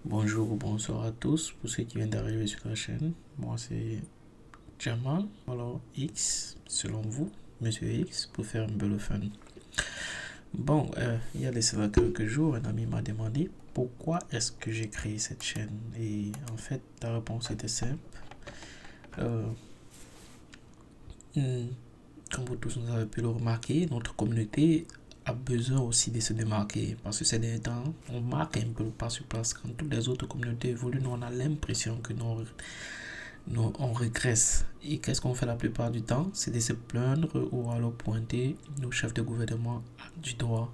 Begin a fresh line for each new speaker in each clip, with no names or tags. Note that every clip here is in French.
Bonjour ou bonsoir à tous pour ceux qui viennent d'arriver sur la chaîne. Moi c'est Jamal, alors X, selon vous, Monsieur X, pour faire un peu le fun. Bon, il y a de cela quelques jours, un ami m'a demandé pourquoi est-ce que j'ai créé cette chaîne. Et en fait, la réponse était simple. Euh, Comme vous tous nous avez pu le remarquer, notre communauté a besoin aussi de se démarquer parce que ces derniers temps, on marque un peu le pas sur place. Quand toutes les autres communautés évoluent, nous on a l'impression que on régresse. Et qu'est-ce qu'on fait la plupart du temps? C'est de se plaindre ou alors pointer nos chefs de gouvernement du doigt,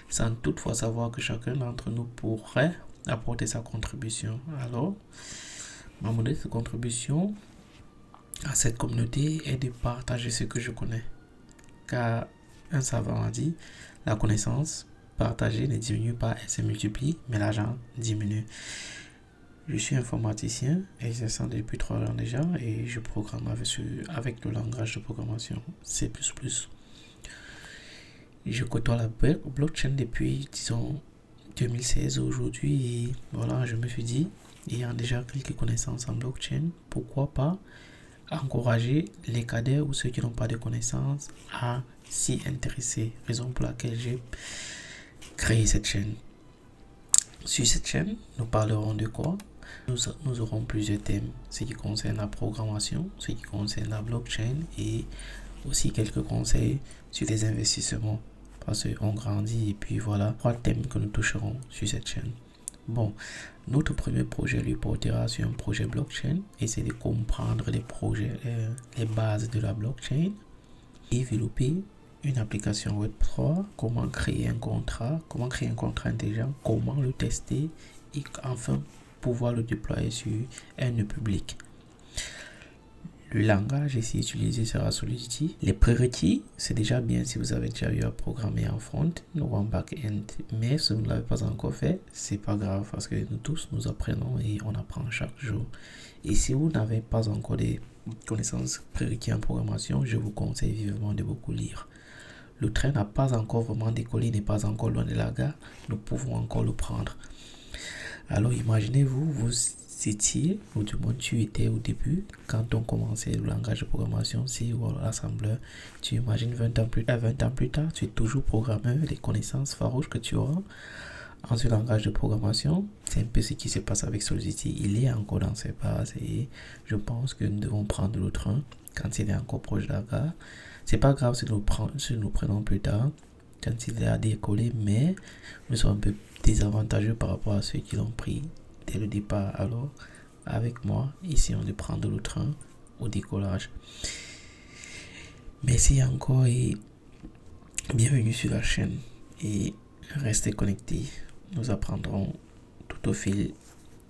sans toutefois savoir que chacun d'entre nous pourrait apporter sa contribution. Alors, ma modeste contribution à cette communauté est de partager ce que je connais. Car un savant a dit, la connaissance partagée ne diminue pas, elle se multiplie, mais l'argent diminue. Je suis informaticien, exerçant depuis 3 ans déjà, et je programme avec le langage de programmation C++. Je côtoie la blockchain depuis, disons, 2016 aujourd'hui, et voilà, je me suis dit, ayant déjà quelques connaissances en blockchain, pourquoi pas encourager les cadets ou ceux qui n'ont pas de connaissances à s'y intéresser. Raison pour laquelle j'ai créé cette chaîne. Sur cette chaîne, nous parlerons de quoi? Nous aurons plusieurs thèmes, ce qui concerne la programmation, ce qui concerne la blockchain et aussi quelques conseils sur les investissements. Parce qu'on grandit et puis voilà, 3 thèmes que nous toucherons sur cette chaîne. Bon, notre premier projet lui portera sur un projet blockchain, essayer de comprendre les bases de la blockchain, développer une application Web3, comment créer un contrat intelligent, comment le tester et enfin pouvoir le déployer sur un public. Le langage ici utilisé sera Solidity. Les prérequis, c'est déjà bien si vous avez déjà eu à programmer en front ou en back-end. Mais si vous ne l'avez pas encore fait, c'est pas grave parce que nous tous, nous apprenons et on apprend chaque jour. Et si vous n'avez pas encore des connaissances prérequis en programmation, je vous conseille vivement de beaucoup lire. Le train n'a pas encore vraiment décollé, n'est pas encore loin de la gare. Nous pouvons encore le prendre. Alors imaginez-vous, vous étiez, ou du moins tu étais au début, quand on commençait le langage de programmation, C ou l'assembleur, tu imagines 20 ans plus tard, tu es toujours programmeur, les connaissances farouches que tu auras en ce langage de programmation, c'est un peu ce qui se passe avec Solidity. Il est encore dans ses bases et je pense que nous devons prendre le train quand il est encore proche de la gare. C'est pas grave si nous prenons plus tard, quand il est à décoller, mais nous sommes un peu désavantageux par rapport à ceux qui l'ont pris dès le départ. Alors, avec moi, essayons de prendre le train au décollage. Merci encore et bienvenue sur la chaîne. Et restez connectés. Nous apprendrons tout au fil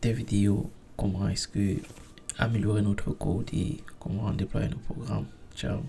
des vidéos comment est-ce que améliorer notre code et comment déployer nos programmes. Ciao.